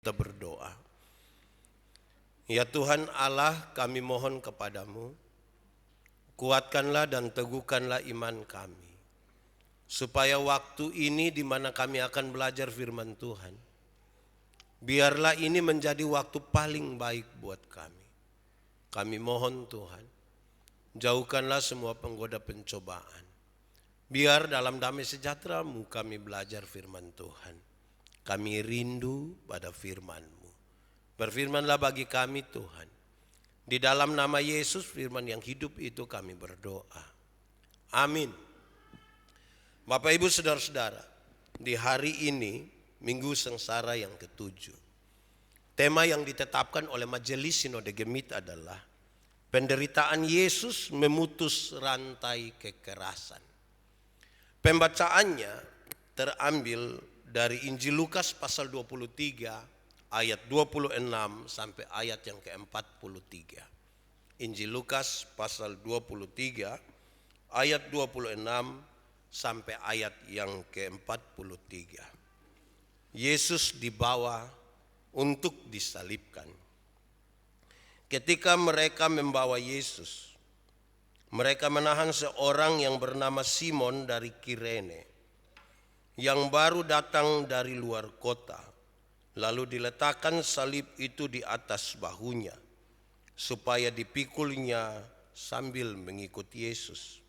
Kita berdoa. Ya Tuhan Allah, kami mohon kepadamu, kuatkanlah dan teguhkanlah iman kami, supaya waktu ini di mana kami akan belajar firman Tuhan, biarlah ini menjadi waktu paling baik buat kami. Kami mohon Tuhan, jauhkanlah semua penggoda pencobaan. Biar dalam damai sejahtera-Mu kami belajar firman Tuhan. Kami rindu pada firman-Mu. Berfirmanlah bagi kami Tuhan. Di dalam nama Yesus firman yang hidup itu kami berdoa. Amin. Bapak Ibu Saudara-saudara, di hari ini Minggu Sengsara yang ke-7. Tema yang ditetapkan oleh Majelis Sinode Gemit adalah penderitaan Yesus memutus rantai kekerasan. Pembacaannya terambil dari Injil Lukas pasal 23 ayat 26 sampai ayat yang ke-43. Injil Lukas pasal 23 ayat 26 sampai ayat yang ke-43. Yesus dibawa untuk disalibkan. Ketika mereka membawa Yesus, mereka menahan seorang yang bernama Simon dari Kirene, yang baru datang dari luar kota. Lalu diletakkan salib itu di atas bahunya, supaya dipikulnya sambil mengikuti Yesus.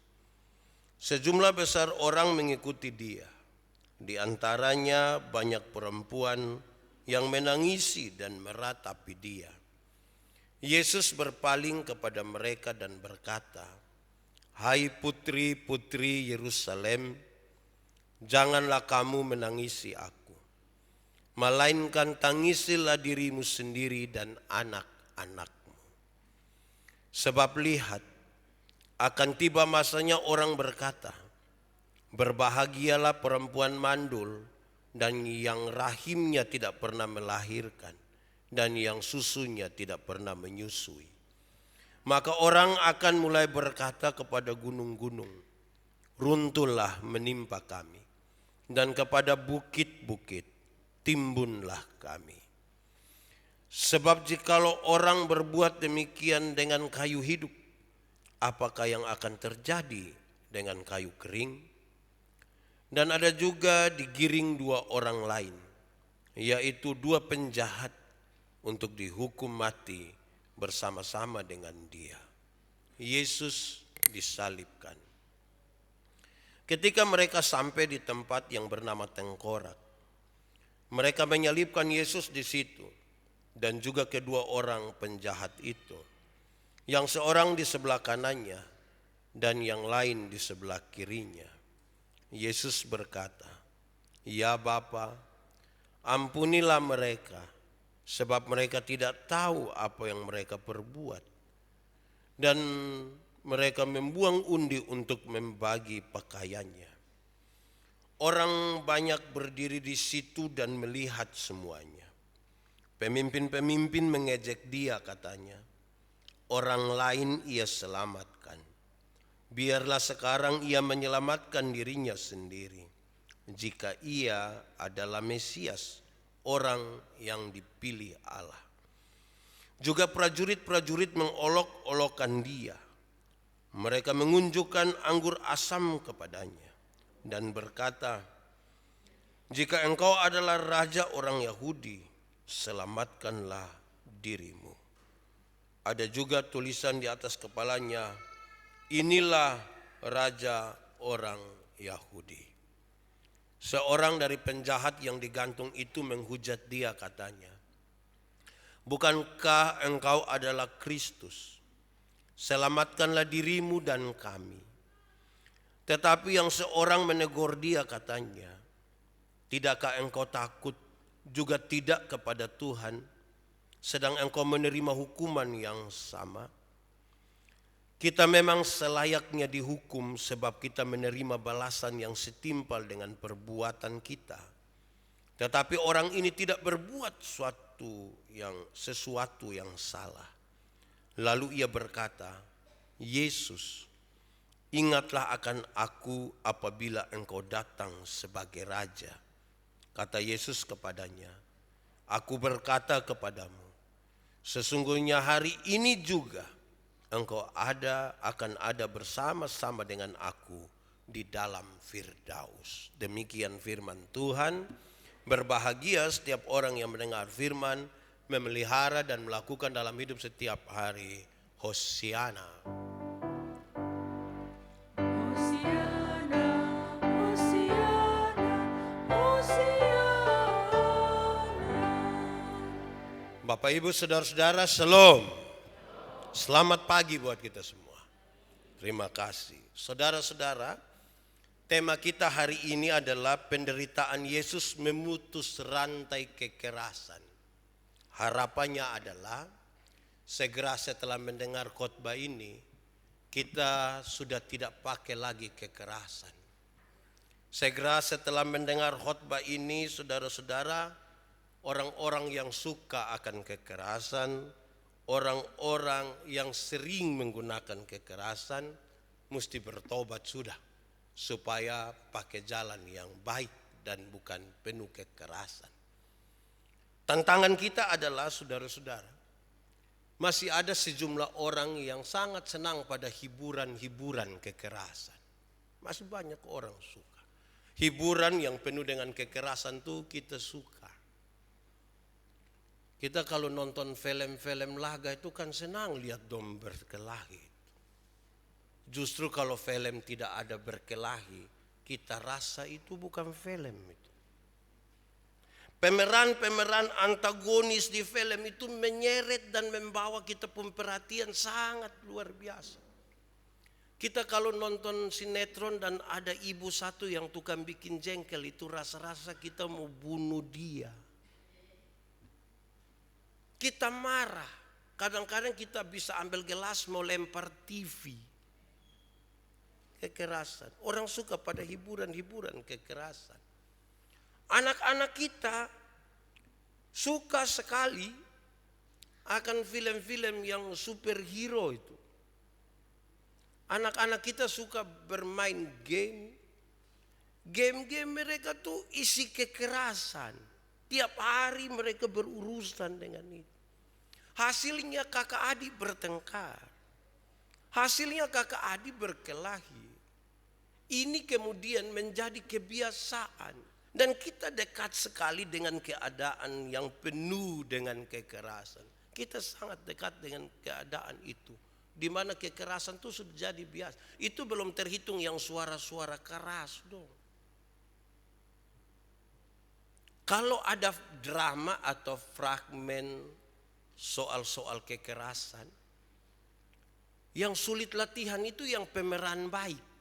Sejumlah besar orang mengikuti dia. Di antaranya banyak perempuan yang menangisi dan meratapi dia. Yesus berpaling kepada mereka dan berkata, "Hai putri-putri Yerusalem, janganlah kamu menangisi aku, melainkan tangisilah dirimu sendiri dan anak-anakmu. Sebab lihat, akan tiba masanya orang berkata, berbahagialah perempuan mandul dan yang rahimnya tidak pernah melahirkan dan yang susunya tidak pernah menyusui. Maka orang akan mulai berkata kepada gunung-gunung, runtuhlah menimpa kami, dan kepada bukit-bukit, timbunlah kami. Sebab jikalau orang berbuat demikian dengan kayu hidup, apakah yang akan terjadi dengan kayu kering?" Dan ada juga digiring dua orang lain, yaitu dua penjahat, untuk dihukum mati bersama-sama dengan dia. Yesus disalibkan. Ketika mereka sampai di tempat yang bernama Tengkorak, mereka menyalibkan Yesus di situ dan juga kedua orang penjahat itu, yang seorang di sebelah kanannya dan yang lain di sebelah kirinya. Yesus berkata, "Ya Bapa, ampunilah mereka, sebab mereka tidak tahu apa yang mereka perbuat." Dan mereka membuang undi untuk membagi pakaiannya. Orang banyak berdiri di situ dan melihat semuanya. Pemimpin-pemimpin mengejek dia, katanya, "Orang lain ia selamatkan. Biarlah sekarang ia menyelamatkan dirinya sendiri, jika ia adalah Mesias, orang yang dipilih Allah." Juga prajurit-prajurit mengolok-olokkan dia. Mereka mengunjukkan anggur asam kepadanya dan berkata, "Jika engkau adalah raja orang Yahudi, selamatkanlah dirimu." Ada juga tulisan di atas kepalanya, "Inilah raja orang Yahudi." Seorang dari penjahat yang digantung itu menghujat dia, katanya, "Bukankah engkau adalah Kristus? Selamatkanlah dirimu dan kami." Tetapi yang seorang menegur dia, katanya, "Tidakkah engkau takut juga tidak kepada Tuhan, sedang engkau menerima hukuman yang sama? Kita memang selayaknya dihukum sebab kita menerima balasan yang setimpal dengan perbuatan kita. Tetapi orang ini tidak berbuat sesuatu yang salah." Lalu ia berkata, "Yesus, ingatlah akan aku apabila engkau datang sebagai raja." Kata Yesus kepadanya, Aku berkata kepadamu, sesungguhnya hari ini juga engkau akan ada bersama-sama dengan aku di dalam Firdaus. Demikian firman Tuhan. Berbahagia setiap orang yang mendengar firman, memelihara dan melakukan dalam hidup setiap hari. Hosiana. Hosiana, Hosiana, Hosiana. Bapak Ibu Saudara-saudara, Shalom. Selamat pagi buat kita semua. Terima kasih. Saudara-saudara, tema kita hari ini adalah penderitaan Yesus memutus rantai kekerasan. Harapannya adalah segera setelah mendengar khotbah ini, kita sudah tidak pakai lagi kekerasan. Segera setelah mendengar khotbah ini, saudara-saudara, orang-orang yang suka akan kekerasan, orang-orang yang sering menggunakan kekerasan, mesti bertobat sudah, supaya pakai jalan yang baik dan bukan penuh kekerasan. Tantangan kita adalah, saudara-saudara, masih ada sejumlah orang yang sangat senang pada hiburan-hiburan kekerasan. Masih banyak orang suka. Hiburan yang penuh dengan kekerasan tuh kita suka. Kita kalau nonton film-film laga itu kan senang lihat dom berkelahi. Justru kalau film tidak ada berkelahi, kita rasa itu bukan film itu. Pemeran-pemeran antagonis di film itu menyeret dan membawa kita pun perhatian sangat luar biasa. Kita kalau nonton sinetron dan ada ibu satu yang tukang bikin jengkel, itu rasa-rasa kita mau bunuh dia. Kita marah. Kadang-kadang kita bisa ambil gelas mau lempar TV. Kekerasan. Orang suka pada hiburan-hiburan kekerasan. Anak-anak kita suka sekali akan film-film yang superhero itu. Anak-anak kita suka bermain game. Game-game mereka tuh isi kekerasan. Tiap hari mereka berurusan dengan itu. Hasilnya kakak adik bertengkar. Hasilnya kakak adik berkelahi. Ini kemudian menjadi kebiasaan. Dan kita dekat sekali dengan keadaan yang penuh dengan kekerasan. Kita sangat dekat dengan keadaan itu. Di mana kekerasan itu sudah jadi biasa. Itu belum terhitung yang suara-suara keras dong. Kalau ada drama atau fragmen soal-soal kekerasan, yang sulit latihan itu yang pemeran baik.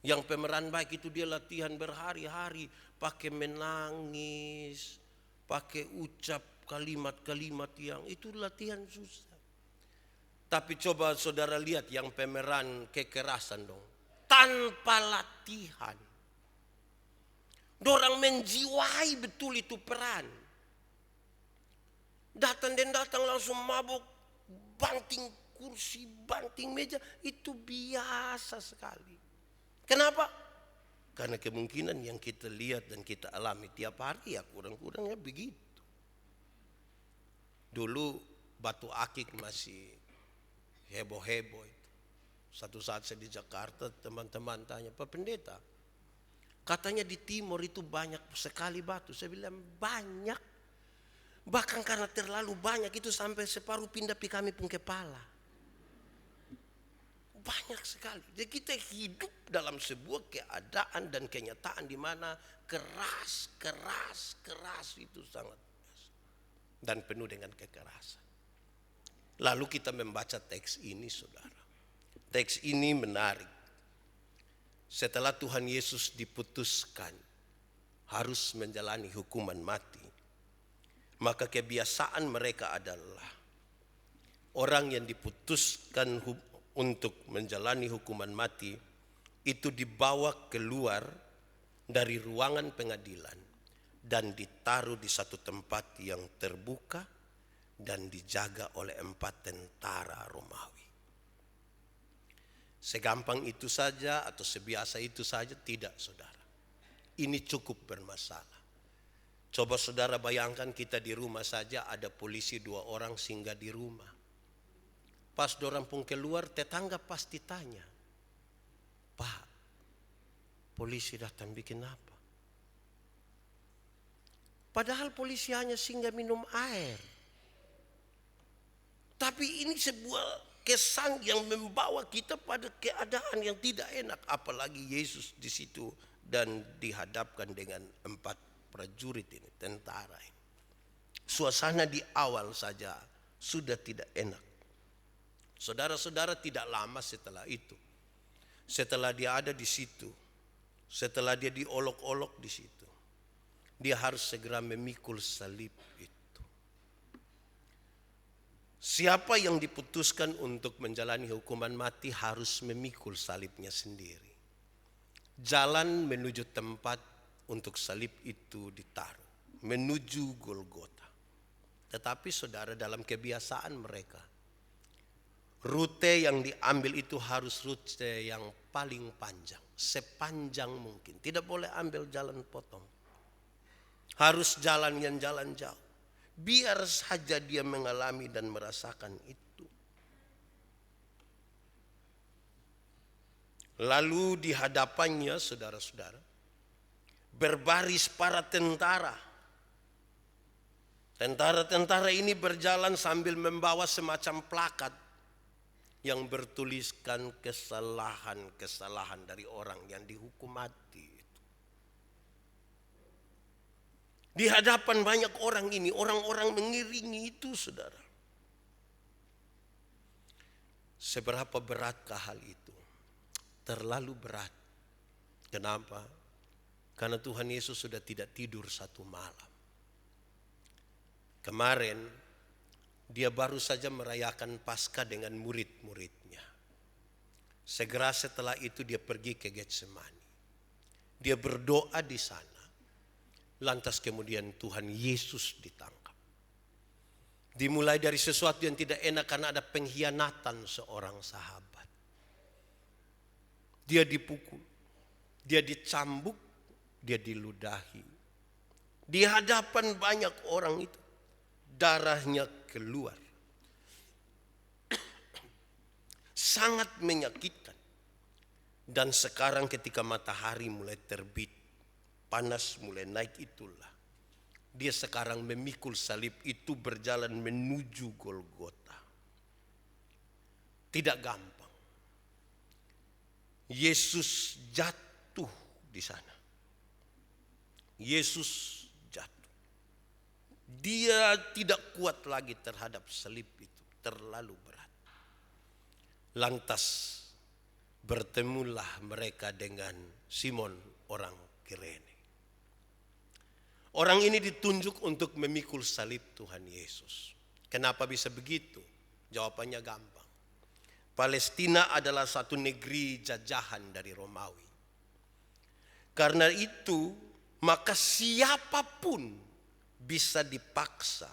Yang pemeran baik itu dia latihan berhari-hari, pakai menangis, pakai ucap kalimat-kalimat yang itu latihan susah. Tapi coba saudara lihat yang pemeran kekerasan dong, tanpa latihan. Dorang menjiwai betul itu peran. Datang langsung mabuk, banting kursi, banting meja, itu biasa sekali. Kenapa? Karena kemungkinan yang kita lihat dan kita alami tiap hari ya kurang-kurangnya begitu. Dulu Batu Akik masih heboh-heboh itu. Satu saat saya di Jakarta, teman-teman tanya, Pak Pendeta, katanya di timur itu banyak sekali batu. Saya bilang banyak. Bahkan karena terlalu banyak itu sampai separuh pindah pi kami pun kepala. Banyak sekali. Jadi kita hidup dalam sebuah keadaan dan kenyataan di mana keras itu sangat biasa. Dan penuh dengan kekerasan. Lalu kita membaca teks ini, saudara. Teks ini menarik. Setelah Tuhan Yesus diputuskan harus menjalani hukuman mati, maka kebiasaan mereka adalah orang yang diputuskan untuk menjalani hukuman mati itu dibawa keluar dari ruangan pengadilan dan ditaruh di satu tempat yang terbuka dan dijaga oleh 4 tentara Romawi. Segampang itu saja atau sebiasa itu saja? Tidak, saudara. Ini cukup bermasalah. Coba saudara bayangkan kita di rumah saja ada polisi 2 orang singgah di rumah. Pas dorang pun keluar, tetangga pasti tanya, "Pak, polisi datang bikin apa?" Padahal polisi hanya singgah minum air. Tapi ini sebuah kesan yang membawa kita pada keadaan yang tidak enak. Apalagi Yesus di situ dan dihadapkan dengan 4 prajurit ini, tentara ini. Suasana di awal saja sudah tidak enak. Saudara-saudara, tidak lama setelah itu, setelah dia ada di situ, setelah dia diolok-olok di situ, dia harus segera memikul salib itu. Siapa yang diputuskan untuk menjalani hukuman mati harus memikul salibnya sendiri. Jalan menuju tempat untuk salib itu ditaruh, menuju Golgota. Tetapi saudara, dalam kebiasaan mereka, rute yang diambil itu harus rute yang paling panjang, sepanjang mungkin. Tidak boleh ambil jalan potong. Harus jalan yang jalan jauh. Biar saja dia mengalami dan merasakan itu. Lalu di hadapannya, saudara-saudara, berbaris para tentara. Tentara-tentara ini berjalan sambil membawa semacam plakat yang bertuliskan kesalahan-kesalahan dari orang yang dihukum mati. Di hadapan banyak orang ini, orang-orang mengiringi itu, saudara. Seberapa beratkah hal itu? Terlalu berat. Kenapa? Karena Tuhan Yesus sudah tidak tidur 1 malam. Kemarin, dia baru saja merayakan Paskah dengan murid-muridnya. Segera setelah itu dia pergi ke Getsemani. Dia berdoa di sana. Lantas kemudian Tuhan Yesus ditangkap. Dimulai dari sesuatu yang tidak enak karena ada pengkhianatan seorang sahabat. Dia dipukul, dia dicambuk, dia diludahi. Di hadapan banyak orang itu, darahnya keluar. Sangat menyakitkan. Dan sekarang ketika matahari mulai terbit, panas mulai naik itulah, dia sekarang memikul salib itu berjalan menuju Golgota. Tidak gampang. Yesus jatuh di sana. Yesus jatuh. Dia tidak kuat lagi terhadap salib itu. Terlalu berat. Lantas bertemulah mereka dengan Simon orang Kirene. Orang ini ditunjuk untuk memikul salib Tuhan Yesus. Kenapa bisa begitu? Jawabannya gampang. Palestina adalah satu negeri jajahan dari Romawi. Karena itu, maka siapapun bisa dipaksa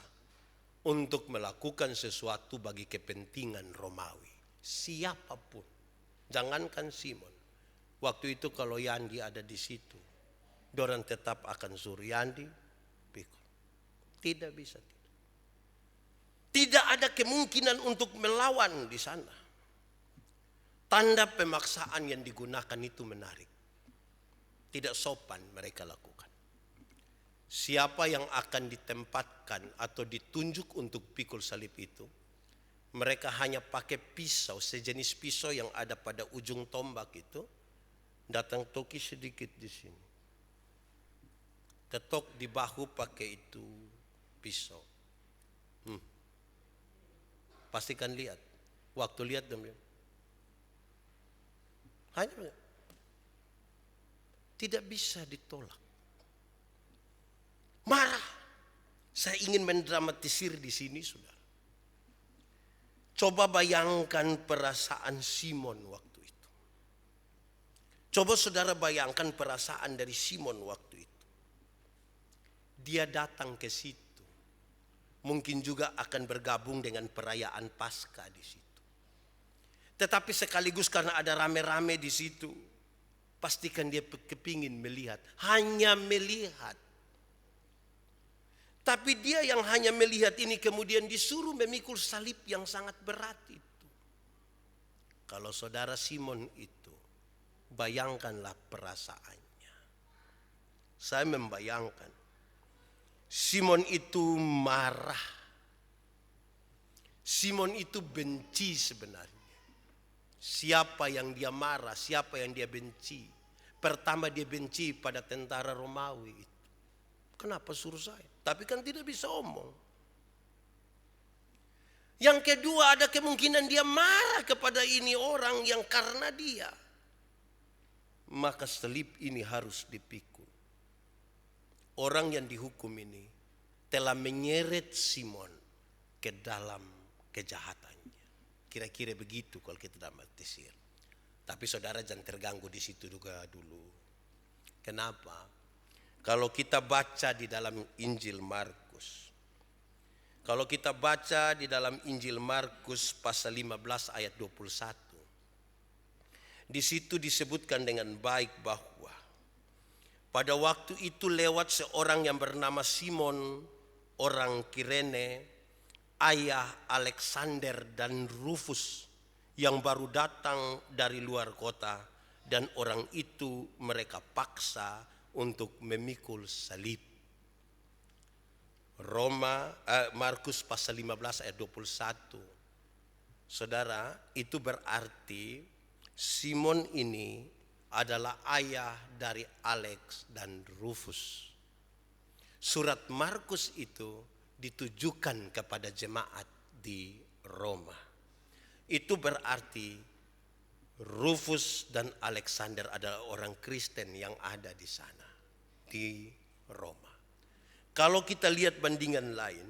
untuk melakukan sesuatu bagi kepentingan Romawi. Siapapun. Jangankan Simon. Waktu itu kalau Yandi ada di situ, dorang tetap akan suruh Yandi pikul. Tidak bisa. Tidak ada kemungkinan untuk melawan di sana. Tanda pemaksaan yang digunakan itu menarik. Tidak sopan mereka lakukan. Siapa yang akan ditempatkan atau ditunjuk untuk pikul salib itu, mereka hanya pakai pisau, sejenis pisau yang ada pada ujung tombak itu, datang toki sedikit di sini. Ketok di bahu pakai itu pisau. Pastikan lihat. Waktu lihat demi. Hanya tidak bisa ditolak. Marah. Saya ingin mendramatisir di sini, saudara. Coba bayangkan perasaan Simon waktu itu. Coba saudara bayangkan perasaan dari Simon waktu itu. Dia datang ke situ. Mungkin juga akan bergabung dengan perayaan Paskah di situ. Tetapi sekaligus karena ada rame-rame di situ, pastikan dia kepingin melihat, hanya melihat Tapi dia yang hanya melihat ini kemudian disuruh memikul salib yang sangat berat itu. Kalau saudara Simon itu, bayangkanlah perasaannya. Saya membayangkan Simon itu marah. Simon itu benci sebenarnya. Siapa yang dia marah, siapa yang dia benci? Pertama dia benci pada tentara Romawi itu. Kenapa suruh saya? Tapi kan tidak bisa omong. Yang kedua ada kemungkinan dia marah kepada ini orang yang karena dia. Maka salib ini harus dipikul. Orang yang dihukum ini telah menyeret Simon ke dalam kejahatannya. Kira-kira begitu kalau kita dramatisir. Tapi saudara jangan terganggu di situ juga dulu. Kenapa? Kalau kita baca di dalam Injil Markus. Kalau kita baca di dalam Injil Markus pasal 15 ayat 21. Di situ disebutkan dengan baik bahwa pada waktu itu lewat seorang yang bernama Simon, orang Kirene, ayah Alexander dan Rufus yang baru datang dari luar kota, dan orang itu mereka paksa untuk memikul salib. Markus pasal 15 ayat 21. Saudara, itu berarti Simon ini adalah ayah dari Alex dan Rufus. Surat Markus itu ditujukan kepada jemaat di Roma. Itu berarti Rufus dan Alexander adalah orang Kristen yang ada di sana, di Roma. Kalau kita lihat bandingan lain,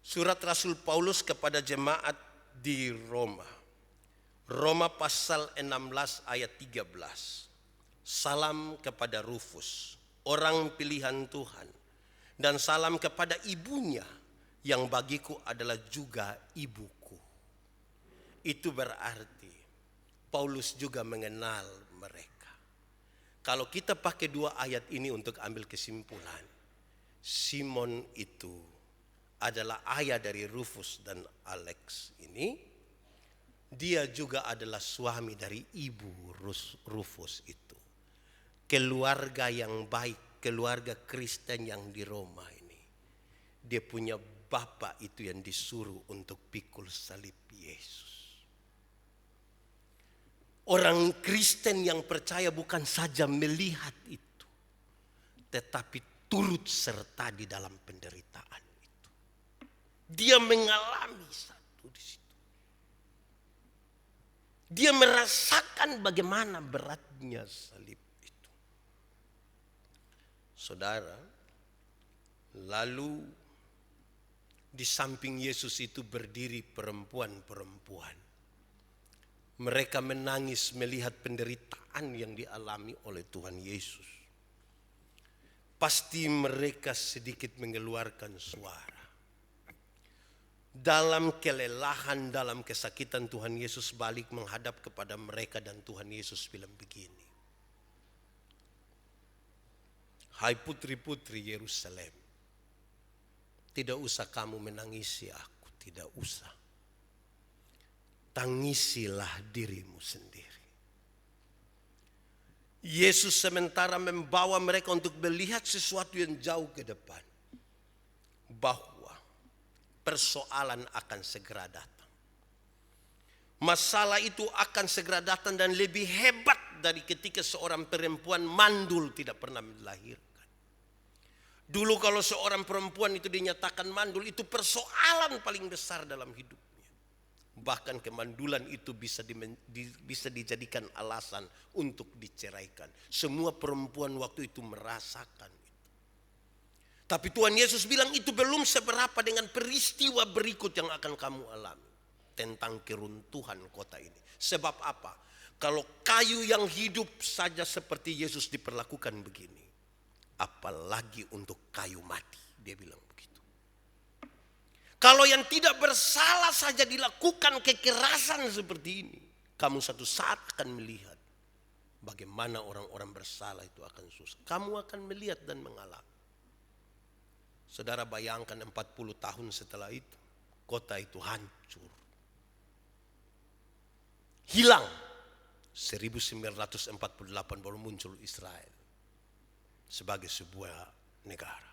surat Rasul Paulus kepada jemaat di Roma. Roma pasal 16 ayat 13. Salam kepada Rufus, orang pilihan Tuhan. Dan salam kepada ibunya yang bagiku adalah juga ibuku. Itu berarti Paulus juga mengenal mereka. Kalau kita pakai dua ayat ini untuk ambil kesimpulan, Simon itu adalah ayah dari Rufus dan Alex ini. Dia juga adalah suami dari ibu Rufus itu. Keluarga yang baik, keluarga Kristen yang di Roma ini. Dia punya bapak itu yang disuruh untuk pikul salib Yesus. Orang Kristen yang percaya bukan saja melihat itu, tetapi turut serta di dalam penderitaan itu. Dia mengalami satu di situ. Dia merasakan bagaimana beratnya salib itu. Saudara, lalu di samping Yesus itu berdiri perempuan-perempuan. Mereka menangis melihat penderitaan yang dialami oleh Tuhan Yesus. Pasti mereka sedikit mengeluarkan suara. Dalam kelelahan, dalam kesakitan, Tuhan Yesus balik menghadap kepada mereka dan Tuhan Yesus bilang begini. Hai putri-putri Yerusalem, tidak usah kamu menangisi aku, tidak usah. Tangisilah dirimu sendiri. Yesus sementara membawa mereka untuk melihat sesuatu yang jauh ke depan. Bahwa persoalan akan segera datang. Masalah itu akan segera datang dan lebih hebat dari ketika seorang perempuan mandul tidak pernah melahirkan. Dulu kalau seorang perempuan itu dinyatakan mandul, itu persoalan paling besar dalam hidupnya. Bahkan kemandulan itu bisa dijadikan alasan untuk diceraikan. Semua perempuan waktu itu merasakan itu. Tapi Tuhan Yesus bilang itu belum seberapa dengan peristiwa berikut yang akan kamu alami. Tentang keruntuhan kota ini. Sebab apa? Kalau kayu yang hidup saja seperti Yesus diperlakukan begini, apalagi untuk kayu mati, dia bilang begitu. Kalau yang tidak bersalah saja dilakukan kekerasan seperti ini, kamu satu saat akan melihat bagaimana orang-orang bersalah itu akan susah. Kamu akan melihat dan mengalami. Saudara bayangkan 40 tahun setelah itu, kota itu hancur. Hilang. 1948 baru muncul Israel sebagai sebuah negara.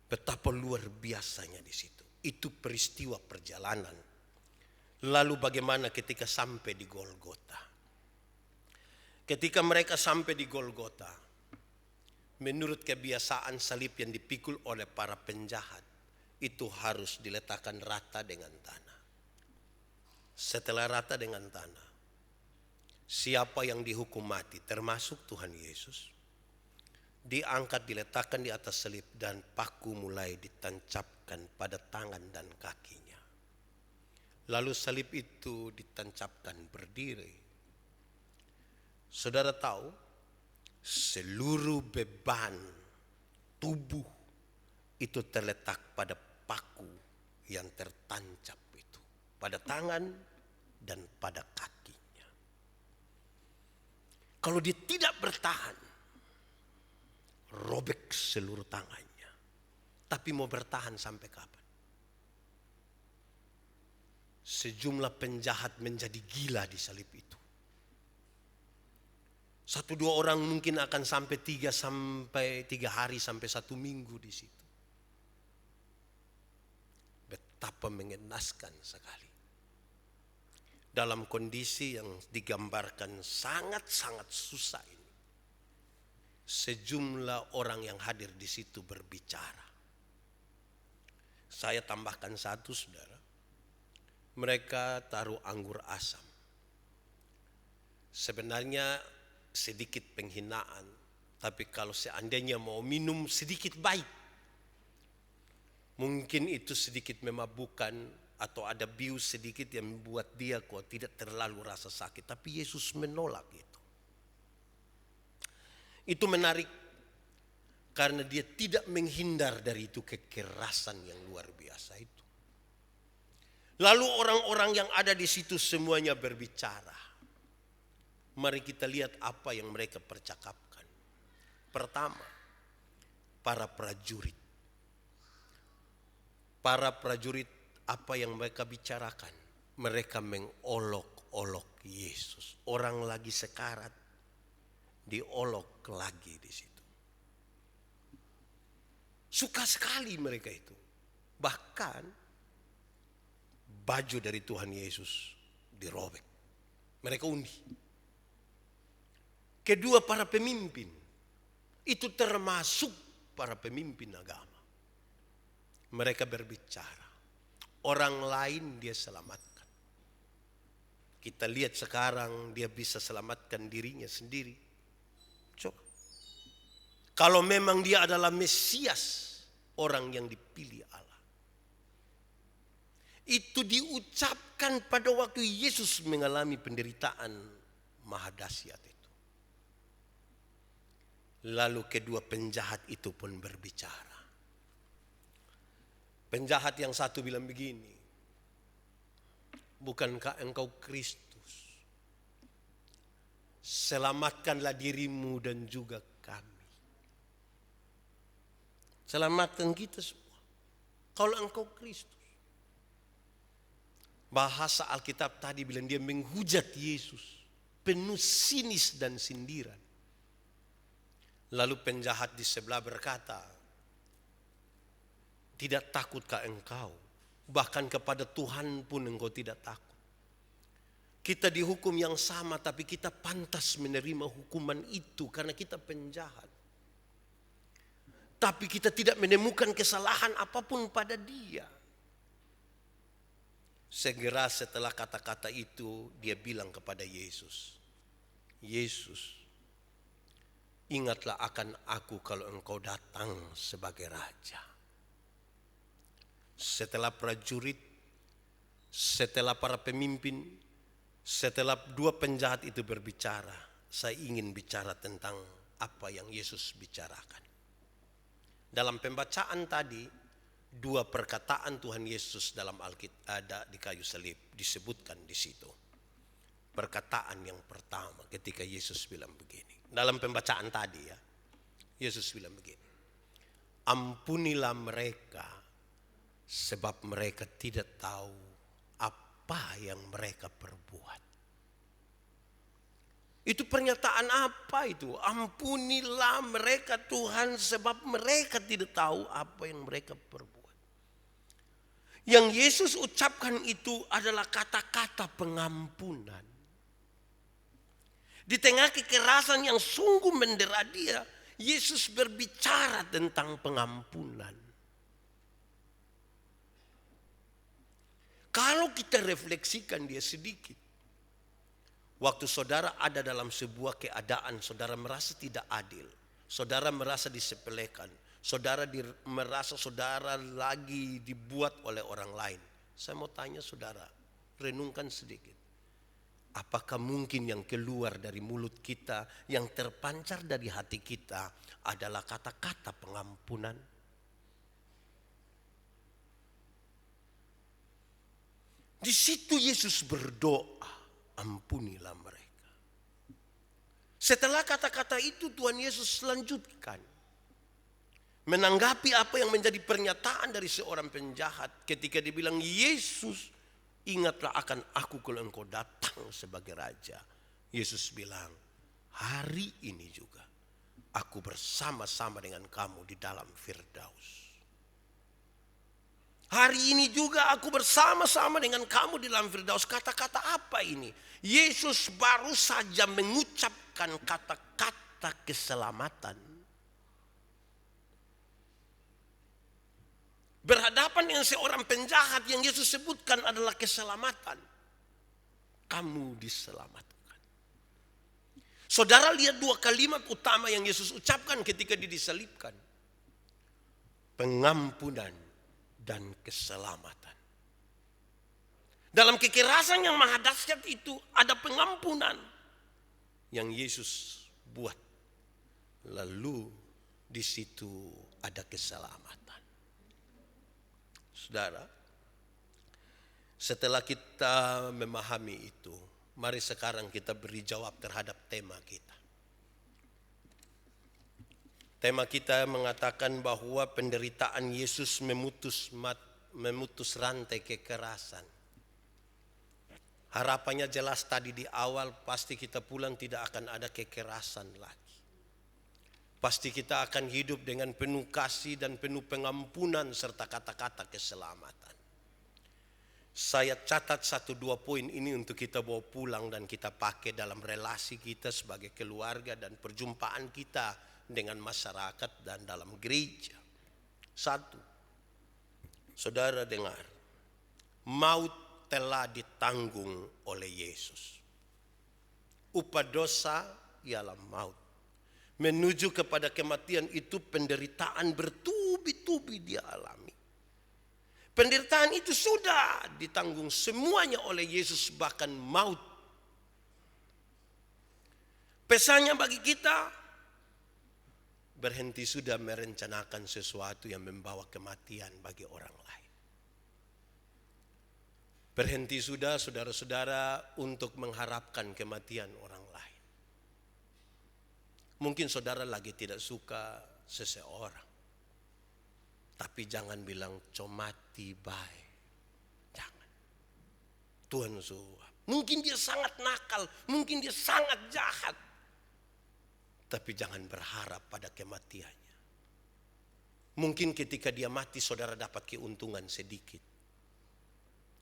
Betapa luar biasanya di situ. Itu peristiwa perjalanan. Lalu bagaimana ketika sampai di Golgota? Ketika mereka sampai di Golgota, menurut kebiasaan salib yang dipikul oleh para penjahat, itu harus diletakkan rata dengan tanah. Setelah rata dengan tanah, siapa yang dihukum mati, termasuk Tuhan Yesus, diangkat, diletakkan di atas salib, dan paku mulai ditancapkan pada tangan dan kakinya. Lalu salib itu ditancapkan berdiri. Saudara tahu, seluruh beban tubuh itu terletak pada paku yang tertancap itu, pada tangan dan pada kakinya. Kalau dia tidak bertahan, robek seluruh tangannya. Tapi mau bertahan sampai kapan? Sejumlah penjahat menjadi gila di salib itu. 1-2 orang mungkin akan sampai 3 hari sampai 1 minggu di situ. Betapa mengenaskan sekali. Dalam kondisi yang digambarkan sangat-sangat susah ini, sejumlah orang yang hadir di situ berbicara. Saya tambahkan satu, saudara. Mereka taruh anggur asam. Sebenarnya sedikit penghinaan, tapi kalau seandainya mau minum sedikit baik. Mungkin itu sedikit memabukkan, atau ada bius sedikit yang membuat dia kok tidak terlalu rasa sakit. Tapi Yesus menolak itu. Itu menarik karena dia tidak menghindar dari itu kekerasan yang luar biasa itu. Lalu orang-orang yang ada di situ semuanya berbicara. Mari kita lihat apa yang mereka percakapkan. Pertama, para prajurit. Para prajurit, apa yang mereka bicarakan? Mereka mengolok-olok Yesus. Orang lagi sekarat, diolok lagi di situ. Suka sekali mereka itu. Bahkan baju dari Tuhan Yesus dirobek. Mereka undi. Kedua, para pemimpin. Itu termasuk para pemimpin agama. Mereka berbicara. Orang lain dia selamatkan. Kita lihat sekarang dia bisa selamatkan dirinya sendiri. Coba. Kalau memang dia adalah Mesias, orang yang dipilih Allah. Itu diucapkan pada waktu Yesus mengalami penderitaan maha dahsyat itu. Lalu kedua penjahat itu pun berbicara. Penjahat yang satu bilang begini, bukankah engkau Kristus? Selamatkanlah dirimu dan juga kami. Selamatkan kita semua. Kalau engkau Kristus. Bahasa Alkitab tadi bilang dia menghujat Yesus. Penuh sinis dan sindiran. Lalu penjahat di sebelah berkata, tidak takutkah engkau? Bahkan kepada Tuhan pun engkau tidak takut. Kita dihukum yang sama, tapi kita pantas menerima hukuman itu karena kita penjahat. Tapi kita tidak menemukan kesalahan apapun pada dia. Segera setelah kata-kata itu, dia bilang kepada Yesus, Yesus, ingatlah akan aku kalau engkau datang sebagai raja. Setelah prajurit, setelah para pemimpin, setelah dua penjahat itu berbicara, saya ingin bicara tentang apa yang Yesus bicarakan. Dalam pembacaan tadi, dua perkataan Tuhan Yesus dalam Alkitab ada di kayu salib disebutkan di situ. Perkataan yang pertama ketika Yesus bilang begini. Dalam pembacaan tadi ya, Yesus bilang begini. ampunilah mereka sebab mereka tidak tahu apa yang mereka perbuat. Itu pernyataan apa itu? Ampunilah mereka Tuhan sebab mereka tidak tahu apa yang mereka perbuat. Yang Yesus ucapkan itu adalah kata-kata pengampunan. Di tengah kekerasan yang sungguh mendera dia, Yesus berbicara tentang pengampunan. Kalau kita refleksikan dia sedikit. Waktu saudara ada dalam sebuah keadaan, saudara merasa tidak adil. Saudara merasa disepelekan. Saudara merasa saudara lagi dibuat oleh orang lain. Saya mau tanya saudara, renungkan sedikit. Apakah mungkin yang keluar dari mulut kita, yang terpancar dari hati kita adalah kata-kata pengampunan? Di situ Yesus berdoa, ampunilah mereka. Setelah kata-kata itu Tuhan Yesus lanjutkan. Menanggapi apa yang menjadi pernyataan dari seorang penjahat ketika dibilang, Yesus, ingatlah akan aku kalau engkau datang sebagai raja. Yesus bilang, hari ini juga aku bersama-sama dengan kamu di dalam Firdaus. Hari ini juga aku bersama-sama dengan kamu di dalam Firdaus. Kata-kata apa ini? Yesus baru saja mengucapkan kata-kata keselamatan. Berhadapan dengan seorang penjahat yang Yesus sebutkan adalah keselamatan. Kamu diselamatkan. Saudara lihat dua kalimat utama yang Yesus ucapkan ketika dia disalibkan. Pengampunan dan keselamatan. Dalam kekerasan yang maha dahsyat itu ada pengampunan yang Yesus buat. Lalu di situ ada keselamatan. Saudara, setelah kita memahami itu, mari sekarang kita beri jawab terhadap tema kita. Tema kita mengatakan bahwa penderitaan Yesus memutus rantai kekerasan. Harapannya jelas tadi di awal, pasti kita pulang tidak akan ada kekerasan lagi. Pasti kita akan hidup dengan penuh kasih dan penuh pengampunan serta kata-kata keselamatan. Saya catat 1-2 poin ini untuk kita bawa pulang dan kita pakai dalam relasi kita sebagai keluarga dan perjumpaan kita dengan masyarakat dan dalam gereja. 1, saudara dengar, maut telah ditanggung oleh Yesus. Upah dosa ialah maut. Menuju kepada kematian itu penderitaan bertubi-tubi dia alami. Penderitaan itu sudah ditanggung semuanya oleh Yesus, bahkan maut. Pesannya bagi kita, berhenti sudah merencanakan sesuatu yang membawa kematian bagi orang lain. Berhenti sudah saudara-saudara untuk mengharapkan kematian orang lain. Mungkin saudara lagi tidak suka seseorang. Tapi jangan bilang comati bae. Jangan. Tuhan suah. Mungkin dia sangat nakal. Mungkin dia sangat jahat. Tapi jangan berharap pada kematiannya. Mungkin ketika dia mati saudara dapat keuntungan sedikit.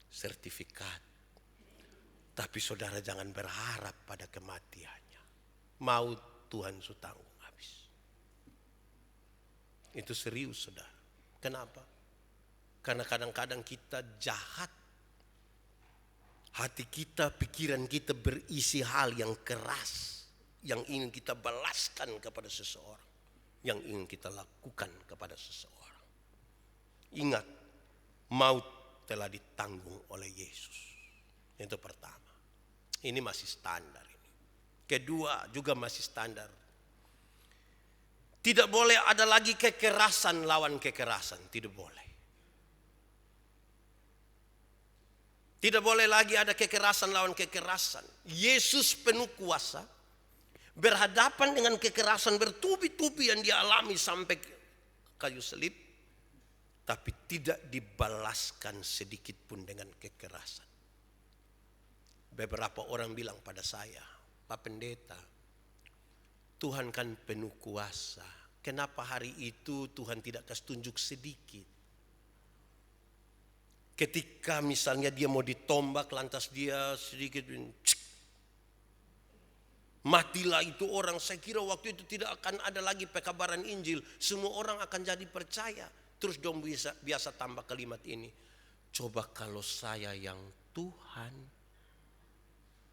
Sertifikat. Tapi saudara jangan berharap pada kematiannya. Maut Tuhan su tanggung habis. Itu serius saudara. Kenapa? Karena kadang-kadang kita jahat. Hati kita, pikiran kita berisi hal yang keras. Yang ingin kita balaskan kepada seseorang. Yang ingin kita lakukan kepada seseorang. Ingat, maut telah ditanggung oleh Yesus. Itu pertama. Ini masih standar. Kedua juga masih standar. Tidak boleh ada lagi kekerasan lawan kekerasan. Tidak boleh. Tidak boleh lagi ada kekerasan lawan kekerasan. Yesus penuh kuasa. Berhadapan dengan kekerasan bertubi-tubi yang dia alami sampai kayu salib, tapi tidak dibalaskan sedikit pun dengan kekerasan. Beberapa orang bilang pada saya, Pak Pendeta, Tuhan kan penuh kuasa. Kenapa hari itu Tuhan tidak kasih tunjuk sedikit? Ketika misalnya dia mau ditombak, lantas dia sedikit matilah itu orang. Saya kira waktu itu tidak akan ada lagi pekabaran Injil. Semua orang akan jadi percaya. Terus dong biasa tambah kalimat ini. Coba kalau saya yang Tuhan.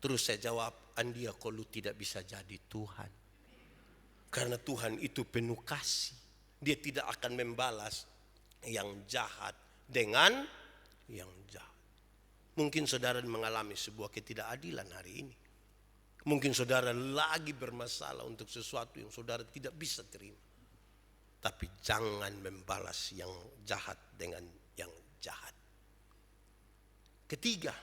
Terus saya jawab, Andia kalau tidak bisa jadi Tuhan. Karena Tuhan itu penuh kasih. Dia tidak akan membalas yang jahat dengan yang jahat. Mungkin saudara mengalami sebuah ketidakadilan hari ini. Mungkin saudara lagi bermasalah untuk sesuatu yang saudara tidak bisa terima. Tapi jangan membalas yang jahat dengan yang jahat. Ketiga,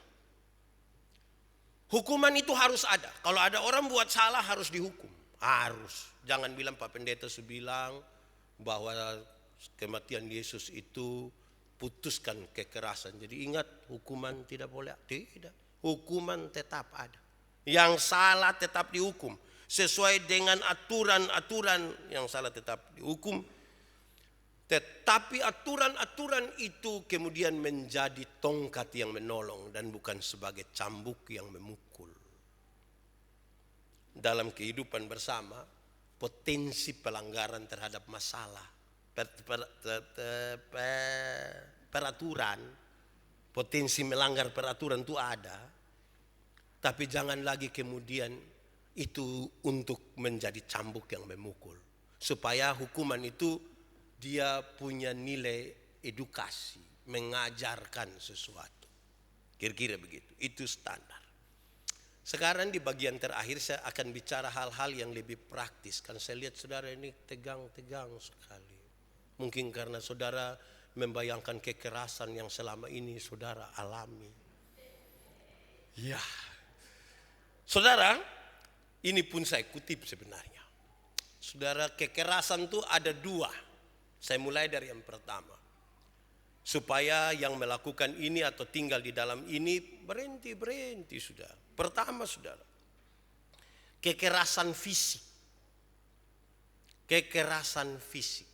hukuman itu harus ada. Kalau ada orang buat salah harus dihukum. Harus. Jangan bilang Pak Pendeta bilang bahwa kematian Yesus itu putuskan kekerasan. Jadi ingat, hukuman tidak boleh. Tidak. Hukuman tetap ada. Yang salah tetap dihukum. Sesuai dengan aturan-aturan yang salah tetap dihukum. Tetapi aturan-aturan itu kemudian menjadi tongkat yang menolong dan bukan sebagai cambuk yang memukul. Dalam kehidupan bersama, potensi pelanggaran terhadap masalah, peraturan, potensi melanggar peraturan itu ada. Tapi jangan lagi kemudian itu untuk menjadi cambuk yang memukul. Supaya hukuman itu dia punya nilai edukasi, mengajarkan sesuatu. Kira-kira begitu, itu standar. Sekarang di bagian terakhir saya akan bicara hal-hal yang lebih praktis. Kan saya lihat saudara ini tegang-tegang sekali. Mungkin karena saudara membayangkan kekerasan yang selama ini saudara alami. Ya, saudara, ini pun saya kutip sebenarnya. Saudara, kekerasan itu ada dua. Saya mulai dari yang pertama. Supaya yang melakukan ini atau tinggal di dalam ini berhenti sudah. Pertama saudara, kekerasan fisik. Kekerasan fisik.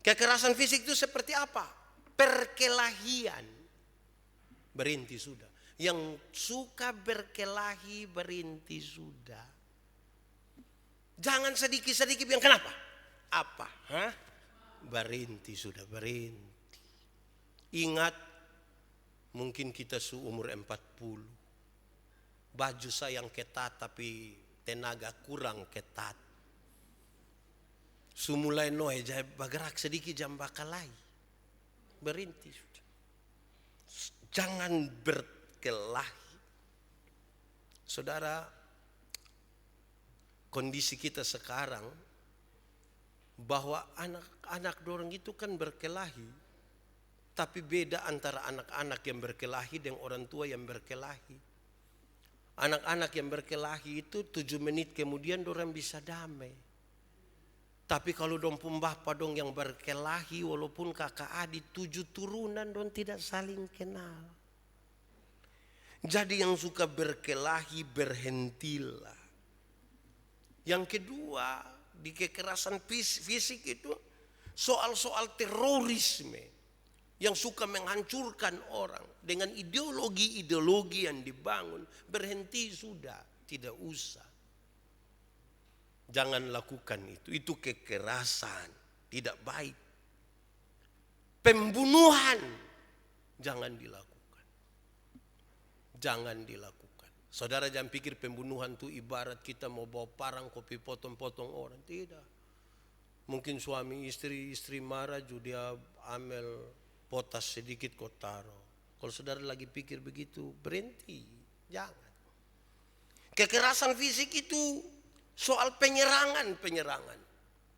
Kekerasan fisik itu seperti apa? Perkelahian. Berhenti sudah. Yang suka berkelahi berhenti sudah. Jangan sedikit-sedikit yang kenapa? Apa? Berhenti sudah, berhenti. Ingat, mungkin kita seumur 40. Baju saya yang ketat tapi tenaga kurang ketat. Sumulai noe jai bergerak sedikit jam bakalai. Berhenti sudah. Jangan berkelahi. Saudara, kondisi kita sekarang bahwa anak-anak dorong itu kan berkelahi. Tapi beda antara anak-anak yang berkelahi dengan orang tua yang berkelahi. Anak-anak yang berkelahi itu 7 menit kemudian dorang bisa damai. Tapi kalau dong pun bapa dong yang berkelahi walaupun kakak adik 7 turunan dong tidak saling kenal. Jadi yang suka berkelahi berhentilah. Yang kedua, di kekerasan fisik itu soal-soal terorisme. Yang suka menghancurkan orang dengan ideologi-ideologi yang dibangun. Berhenti sudah, tidak usah. Jangan lakukan itu. Itu kekerasan, tidak baik. Pembunuhan, jangan dilakukan. Jangan dilakukan. Saudara jangan pikir pembunuhan itu ibarat kita mau bawa parang kopi potong-potong orang. Tidak. Mungkin suami istri marah juga dia ambil potas sedikit kau taruh. Kalau saudara lagi pikir begitu, berhenti. Jangan. Kekerasan fisik itu soal penyerangan.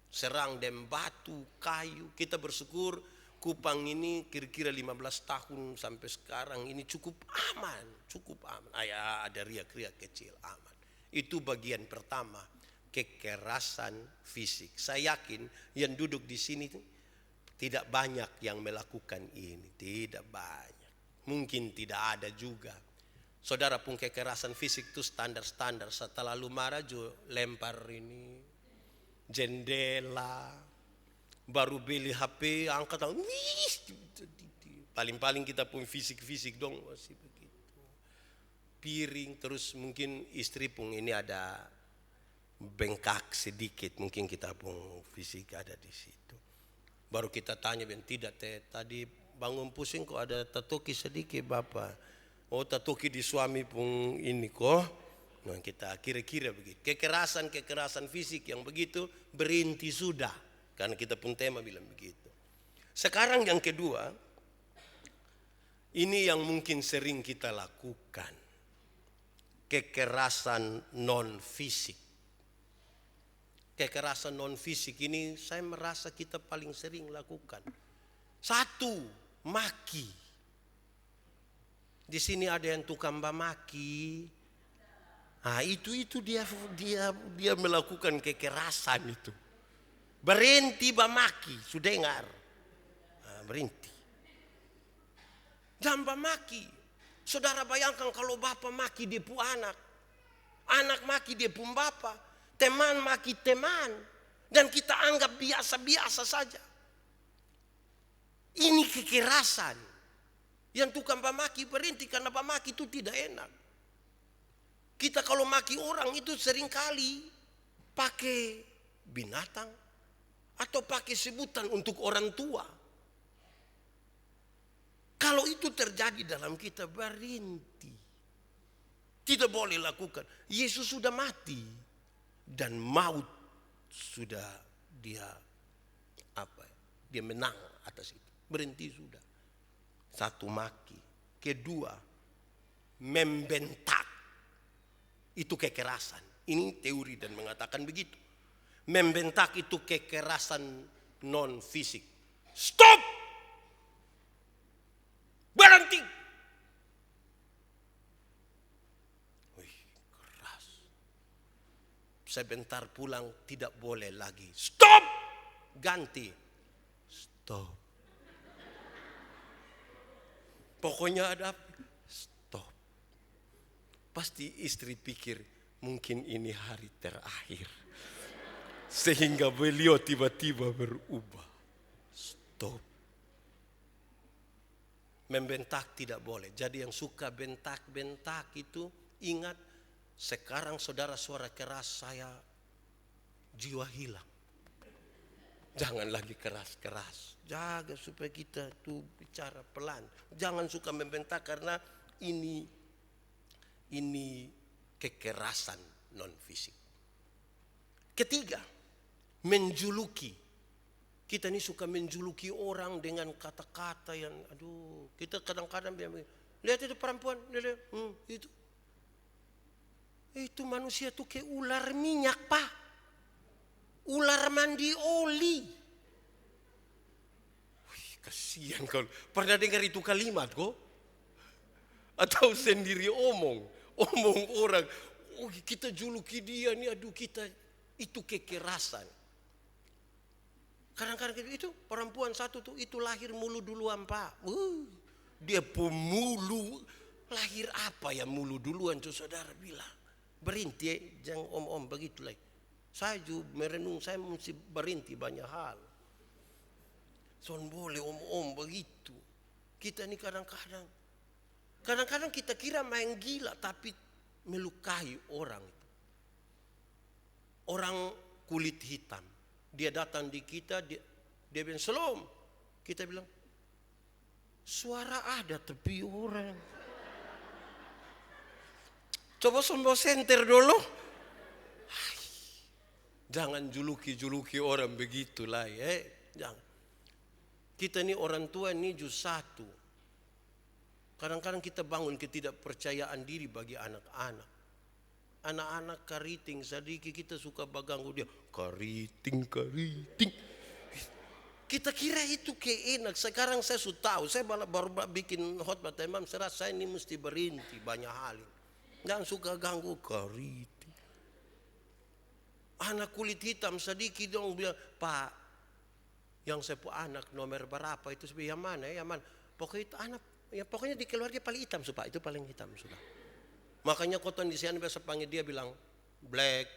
Serang dengan batu, kayu. Kita bersyukur Kupang ini kira-kira 15 tahun sampai sekarang ini cukup aman. Ada riak-riak kecil, aman. Itu bagian pertama. kekerasan fisik. Saya yakin yang duduk di sini tidak banyak yang melakukan ini, tidak banyak. Mungkin tidak ada juga. Saudara pun kekerasan fisik itu standar-standar. Setelah lu marah juga lempar ini jendela, baru beli HP angkat, paling-paling kita pun fisik-fisik dong masih begitu. Piring, terus mungkin istri pun ini ada bengkak sedikit, mungkin kita pun fisik ada di situ. Baru kita tanya, ben tidak tadi bangun pusing kok ada tatoki sedikit bapak. Oh tatoki di suami pun ini kok. Nah kita kira-kira begitu. Kekerasan fisik yang begitu berhenti sudah. Karena kita pun tema bilang begitu. Sekarang yang kedua, ini yang mungkin sering kita lakukan. Kekerasan non fisik. Kekerasan non fisik ini saya merasa kita paling sering lakukan. Satu, maki. Di sini ada yang tukang maki. Nah, itu dia melakukan kekerasan itu. Berhenti maki, sudah dengar. Nah, berhenti. Jangan maki. Saudara bayangkan kalau bapak maki dia pu anak. Anak maki dia pun bapak. Teman maki teman. Dan kita anggap biasa-biasa saja. Ini kekerasan. Yang tukang maki berhenti karena maki itu tidak enak. Kita kalau maki orang itu seringkali pakai binatang. Atau pakai sebutan untuk orang tua. Kalau itu terjadi dalam kita berhenti. Tidak boleh lakukan. Yesus sudah mati. Dan maut sudah dia menang atas itu. Berhenti sudah. Satu maki. Kedua, membentak. Itu kekerasan. Ini teori dan mengatakan begitu. Membentak itu kekerasan non fisik. Stop! Berhenti! Wih, keras. Sebentar pulang tidak boleh lagi. Stop! Ganti. Stop. Pokoknya ada stop. Pasti istri pikir mungkin ini hari terakhir. Sehingga beliau tiba-tiba berubah. Stop. Membentak tidak boleh. Jadi yang suka bentak-bentak itu ingat sekarang saudara suara keras saya jiwa hilang. Jangan lagi keras-keras. Jaga supaya kita tuh bicara pelan. Jangan suka membentak karena ini kekerasan non fisik. Ketiga, menjuluki. Kita ini suka menjuluki orang dengan kata-kata yang kita kadang-kadang bilang, lihat itu perempuan, lihat, itu manusia tuh kayak ular minyak, Pak. Ular mandi oli. Wih, kasihan kalau pernah dengar itu kalimat kok? Atau sendiri omong orang, kita juluki dia nih, kita itu kekerasan. Kadang-kadang itu perempuan satu tuh itu lahir mulu duluan Pak. Dia pemulu, lahir apa ya mulu duluan tuh saudara bilang. Berhenti jangan om-om begitu lagi. Saya juga merenung, saya mesti berhenti banyak hal. Son boleh om-om begitu. Kita ini kadang-kadang kita kira main gila tapi melukai orang itu. Orang kulit hitam. Dia datang di kita, dia bilang Shalom. Kita bilang suara ada tapi orang. Coba sombong senter dulu. Jangan juluki orang begitulah ya. Jangan. Kita ini orang tua ini justru satu. Kadang-kadang kita bangun ketidakpercayaan diri bagi anak-anak. Anak-anak kariting sedikit kita suka baganggu dia. Kariting. Kita kira itu kayak enak. Sekarang saya sudah tahu. Saya baru bikin khotbah imam. Saya ini mesti berhenti banyak hal. Jangan suka ganggu kariting. Anak kulit hitam sedikit dong bilang, Pak, yang sepu anak nomor berapa itu yang mana ya, mana? Pokoknya itu anak, ya pokoknya di keluarga paling hitam sudah, itu paling hitam sudah. Makanya koton di sana biasa panggil dia bilang black.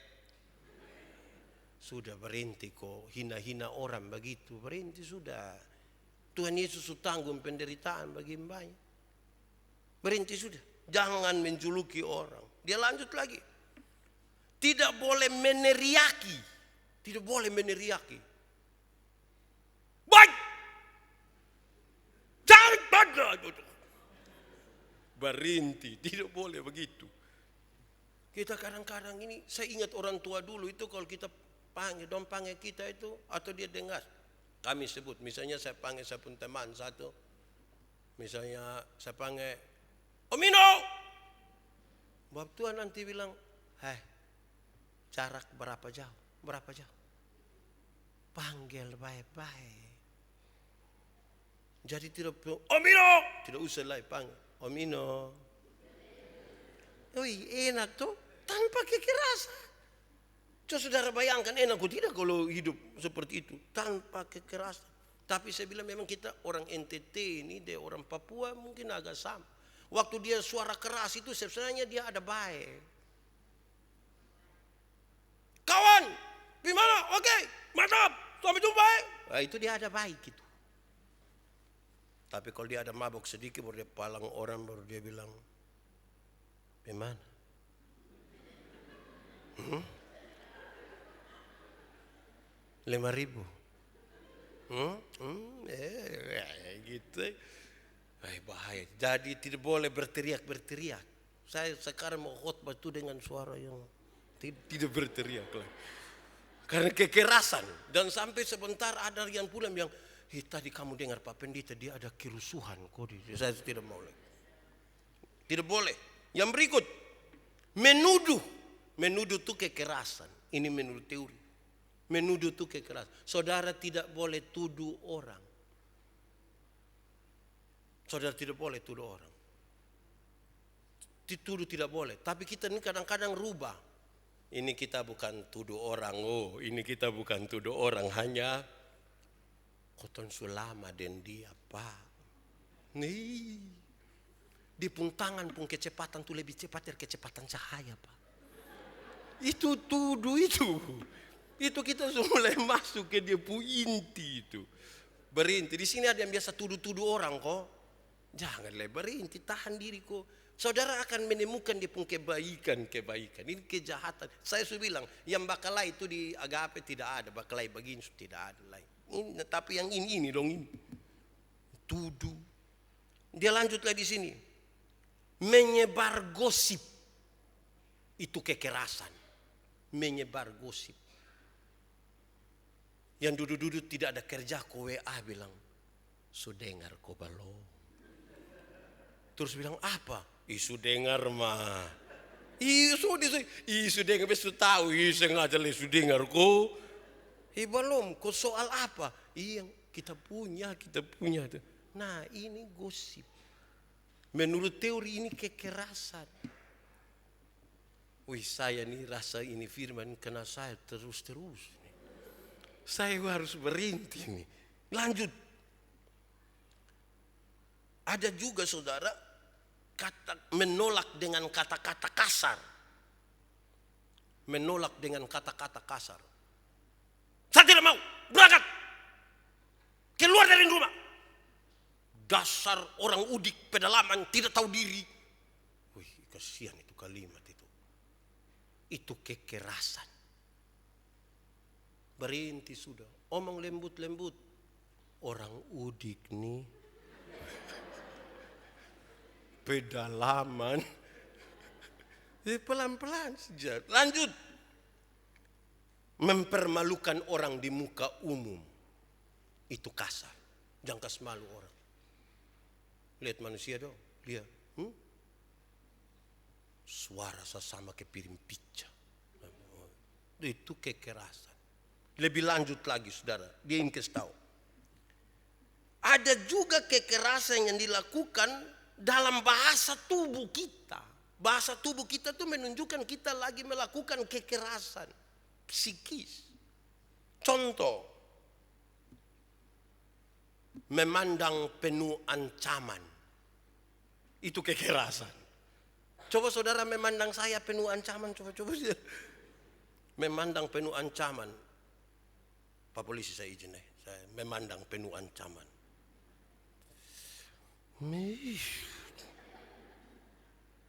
Sudah berhenti kok hina-hina orang begitu, berhenti sudah. Tuhan Yesus tanggung penderitaan bagi mbaknya. Berhenti sudah. Jangan menjuluki orang. Dia lanjut lagi. Tidak boleh meneriaki. Tidak boleh meneriaki. Baik. Jangan pada. Berhenti. Tidak boleh begitu. Kita kadang-kadang ini, saya ingat orang tua dulu itu kalau kita panggil, dong panggil kita itu, atau dia dengar. Kami sebut, misalnya saya panggil saya pun teman satu. Misalnya saya panggil, Omino. Bapak Tuhan nanti bilang, jarak berapa jauh? Berapa jauh? Panggil baik-baik. Jadi tidak perlu, Omino. Tidak usah lagi panggil, Omino. Enak tuh, tanpa kekerasan. Coba saudara bayangkan enak tidak kalau hidup seperti itu. Tanpa kekerasan. Tapi saya bilang memang kita orang NTT ini, dia orang Papua mungkin agak sama. Waktu dia suara keras itu sebenarnya dia ada baik. Kawan, gimana? Oke, mantap, sampai jumpa. Nah, itu dia ada baik gitu. Tapi kalau dia ada mabuk sedikit baru dia palang orang, baru dia bilang, gimana? 5.000. Gitu. Bahaya. Jadi tidak boleh berteriak-berteriak. Saya sekarang mau khotbah itu dengan suara yang tidak berteriak lagi. Karena kekerasan. Dan sampai sebentar ada yang pulang yang, tadi kamu dengar Pak Pendeta dia ada kerusuhan. Saya tidak mau lagi. Tidak boleh. Yang berikut, menuduh. Menuduh itu kekerasan. Ini menurut teori. Menuduh itu kekerasan. Saudara tidak boleh tuduh orang. Saudara tidak boleh tuduh orang. Dituduh tidak boleh. Tapi kita ini kadang-kadang rubah. Ini kita bukan tuduh orang. Ini kita bukan tuduh orang. Hanya koton sulama dan dia Pak. Nih. Di pun tangan pun kecepatan tuh lebih cepat dari kecepatan cahaya Pak. Itu tuduh itu. Itu kita mulai masuk ke dia pu inti itu. Berhenti. Di sini ada yang biasa tuduh-tuduh orang kok. Janganlah berhenti, tahan diri kok. Saudara akan menemukan dia pun kebaikan-kebaikan. Ini kejahatan. Saya sudah bilang, yang bakalai itu di agape tidak ada. Bakalai begini tidak ada lain. Ini, tapi yang ini dong ini. Tuduh. Dia lanjutlah di sini. Menyebar gosip. Itu kekerasan. Menyebar gosip. Yang duduk-duduk tidak ada kerja, ko WA bilang, "So dengar ko balo." Terus bilang apa? Isu dengar mah. Isu dengar besu tahu, sengaja lesu dengar ko. Belum, ko soal apa? Yang kita punya. Nah, ini gosip. Menurut teori ini kekerasan. Saya nih rasa ini firman kena saya terus. Saya harus berhenti nih. Lanjut. Ada juga saudara menolak dengan kata-kata kasar. Menolak dengan kata-kata kasar. Saya tidak mau berangkat. Keluar dari rumah. Dasar orang udik pedalaman tidak tahu diri. Kasihan itu kalimat itu. Itu kekerasan. Berhenti sudah. Omong lembut-lembut. Orang udik nih. Pedalaman. Pelan-pelan saja. Lanjut. Mempermalukan orang di muka umum. Itu kasar. Jangan kasih malu orang. Lihat manusia dong. Lihat. Suara sesama kepiring pica. Itu kekerasan. Lebih lanjut lagi saudara. Dia ingin kasih tahu. Ada juga kekerasan yang dilakukan dalam bahasa tubuh kita. Bahasa tubuh kita itu menunjukkan kita lagi melakukan kekerasan. psikis. Contoh, memandang penuh ancaman. Itu kekerasan. Coba saudara memandang saya penuh ancaman. Coba. Memandang penuh ancaman. Pak polisi saya izin deh. Saya memandang penuh ancaman.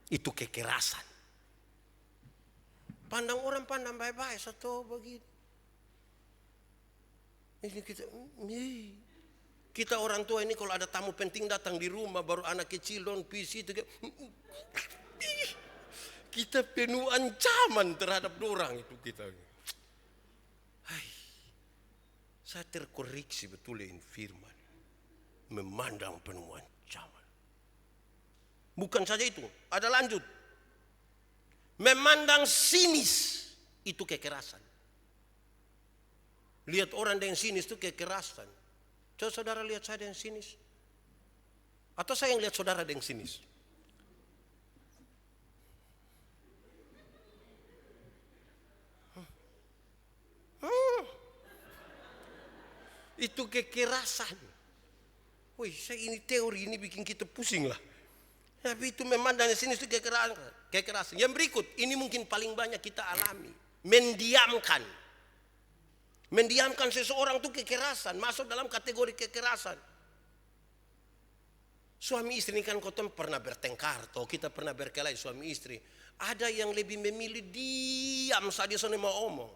Itu kekerasan. Pandang orang pandang baik-baik. Satu begini. Ini kita orang tua ini kalau ada tamu penting datang di rumah, baru anak kecil don PC itu, kita penuh ancaman terhadap orang itu kita. Saya terkoreksi betul ini firman, memandang penuh ancaman. Bukan saja itu, ada lanjut, memandang sinis, itu kekerasan. Lihat orang yang sinis itu kekerasan. Coba saudara lihat saya yang sinis. Atau saya yang lihat saudara yang sinis. Itu kekerasan. Wih, saya ini teori ini bikin kita pusing lah. Tapi itu memandang sinis itu kekerasan. Yang berikut, ini mungkin paling banyak kita alami. Mendiamkan. Mendiamkan seseorang itu kekerasan, masuk dalam kategori kekerasan. Suami istri ini kan kotong pernah bertengkar, atau kita pernah berkelahi suami istri. Ada yang lebih memilih diam saat dia soalnya mau omong.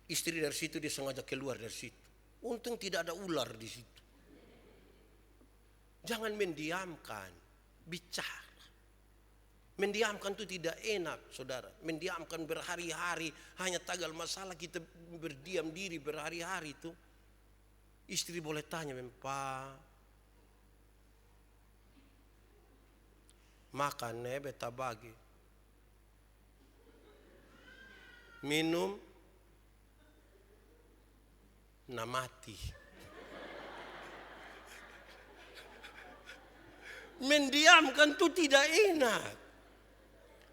Istri dari situ dia sengaja keluar dari situ. Untung tidak ada ular di situ. Jangan mendiamkan, bicara. Mendiamkan itu tidak enak, saudara. Mendiamkan berhari-hari, hanya tagal masalah kita berdiam diri berhari-hari itu. Istri boleh tanya, Pak, makan beta bagi, minum, na mati. Mendiamkan itu tidak enak.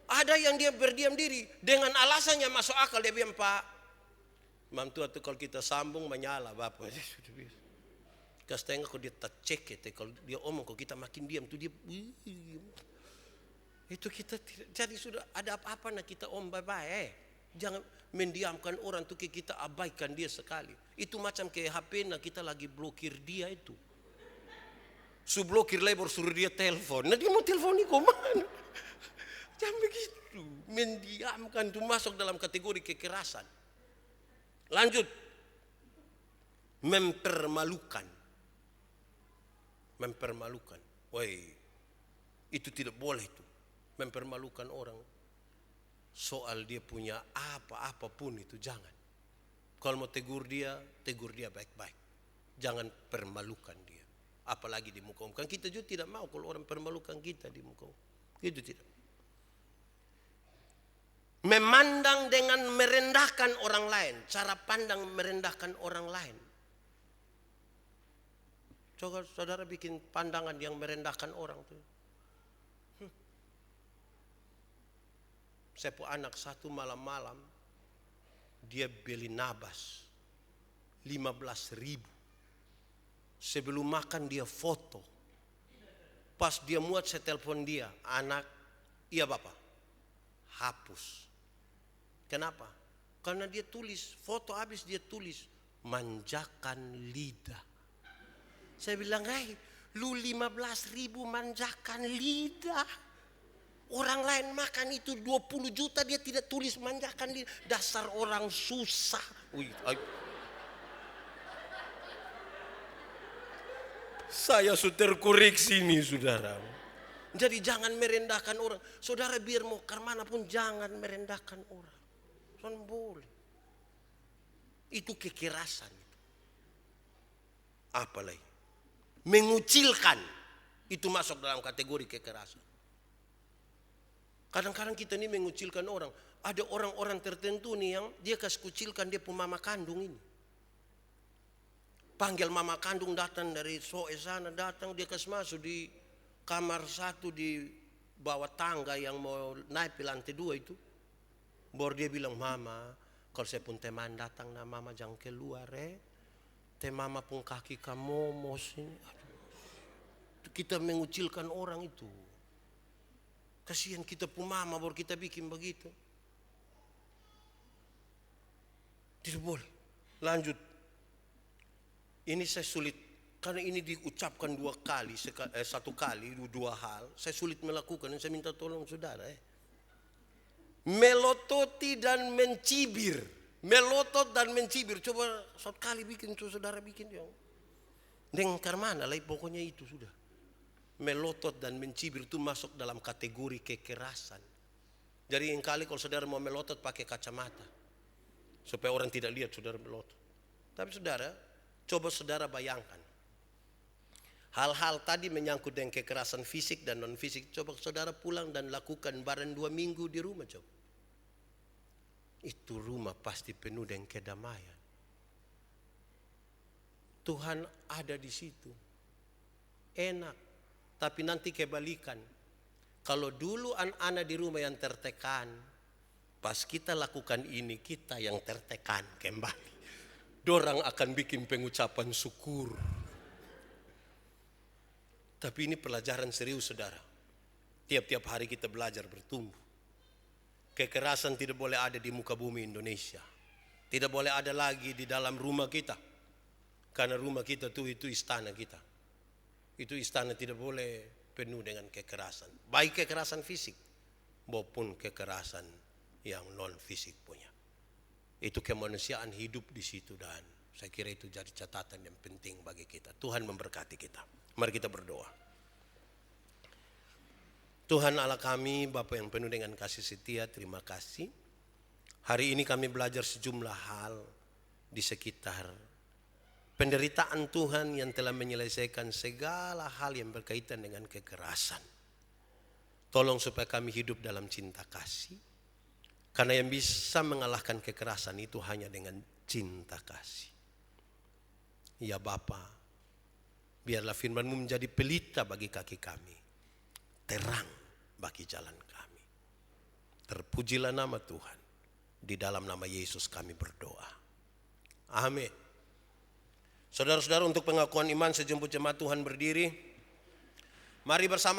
Ada yang dia berdiam diri dengan alasannya masuk akal, dia bilang, Pak, mam tua tuh kalau kita sambung menyala bapak. Kastengah kalau dia cek itu, kalau dia omong kalau kita makin diam tuh dia itu kita tidak, jadi sudah ada apa-apa nah kita bye-bye. Jangan mendiamkan orang tuh kita abaikan dia sekali. Itu macam kayak HP nah kita lagi blokir dia itu. Blokir labor suruh dia telepon. Nah dia mau telepon nih kemana? Jangan begitu. Mendiamkan itu masuk dalam kategori kekerasan. Lanjut. Mempermalukan. Mempermalukan. Woi, itu tidak boleh itu. Mempermalukan orang. Soal dia punya apa-apapun itu jangan. Kalau mau tegur dia baik-baik. Jangan permalukan dia. Apalagi di muka umum. Kan kita juga tidak mau kalau orang permalukan kita di muka umum. Itu tidak. Memandang dengan merendahkan orang lain. Cara pandang merendahkan orang lain. Coba saudara bikin pandangan yang merendahkan orang tuh. Saya punya anak satu malam-malam. Dia beli nabas. 15.000. Sebelum makan dia foto. Pas dia muat saya telepon dia. Anak, iya bapak. Hapus. Kenapa? Karena dia tulis, foto habis dia tulis, manjakan lidah. Saya bilang, lu 15.000 manjakan lidah. Orang lain makan itu 20 juta dia tidak tulis manjakan lidah. Dasar orang susah. Saya sudah terkoreksi nih saudara. Jadi jangan merendahkan orang. Saudara biar mau kemana pun jangan merendahkan orang. Jangan boleh. Itu kekerasan. Apalagi mengucilkan. Itu masuk dalam kategori kekerasan. Kadang-kadang kita ini mengucilkan orang. Ada orang-orang tertentu nih yang dia kasih kucilkan dia punya mama kandung ini. Panggil mama kandung datang dari soe sana datang dia kasih masuk di kamar satu di bawa tangga yang mau naik ke lantai 2 itu. Baru dia bilang, mama, kalau saya pun teman datang, nah mama jangan keluar Te mama pun kaki kamu mau sini. Aduh, kita mengucilkan orang itu. Kasihan kita pun mama baru kita bikin begitu. Tidak boleh. Lanjut. Ini saya sulit. Karena ini diucapkan 2 kali, 1 kali, 2 hal. Saya sulit melakukan, saya minta tolong saudara. Melototi dan mencibir. Melotot dan mencibir. Coba 1 kali bikin, saudara bikin. Dengkar mana lah, pokoknya itu sudah. Melotot dan mencibir itu masuk dalam kategori kekerasan. Jadi yang kali kalau saudara mau melotot pakai kacamata. Supaya orang tidak lihat saudara melotot. Tapi saudara, coba saudara bayangkan. Hal-hal tadi menyangkut dengan kekerasan fisik dan non fisik. Coba saudara pulang dan lakukan barang 2 minggu di rumah coba. Itu rumah pasti penuh dengan kedamaian. Tuhan ada di situ. Enak. Tapi nanti kebalikan. Kalau dulu anak-anak di rumah yang tertekan. Pas kita lakukan ini kita yang tertekan kembali. Dorang akan bikin pengucapan syukur. Tapi ini pelajaran serius saudara. Tiap-tiap hari kita belajar bertumbuh. Kekerasan tidak boleh ada di muka bumi Indonesia. Tidak boleh ada lagi di dalam rumah kita. Karena rumah kita tuh itu istana kita. Itu istana tidak boleh penuh dengan kekerasan. Baik kekerasan fisik maupun kekerasan yang non fisik punya. Itu kemanusiaan hidup di situ dan saya kira itu jadi catatan yang penting bagi kita. Tuhan memberkati kita. Mari kita berdoa. Tuhan Allah kami, Bapa yang penuh dengan kasih setia, terima kasih. Hari ini kami belajar sejumlah hal di sekitar penderitaan Tuhan yang telah menyelesaikan segala hal yang berkaitan dengan kekerasan. Tolong supaya kami hidup dalam cinta kasih. Karena yang bisa mengalahkan kekerasan itu hanya dengan cinta kasih. Ya Bapa, biarlah firman-Mu menjadi pelita bagi kaki kami. Terang bagi jalan kami. Terpujilah nama Tuhan. Di dalam nama Yesus kami berdoa. Amin. Saudara-saudara, untuk pengakuan iman sejemput jemaat Tuhan berdiri. Mari bersama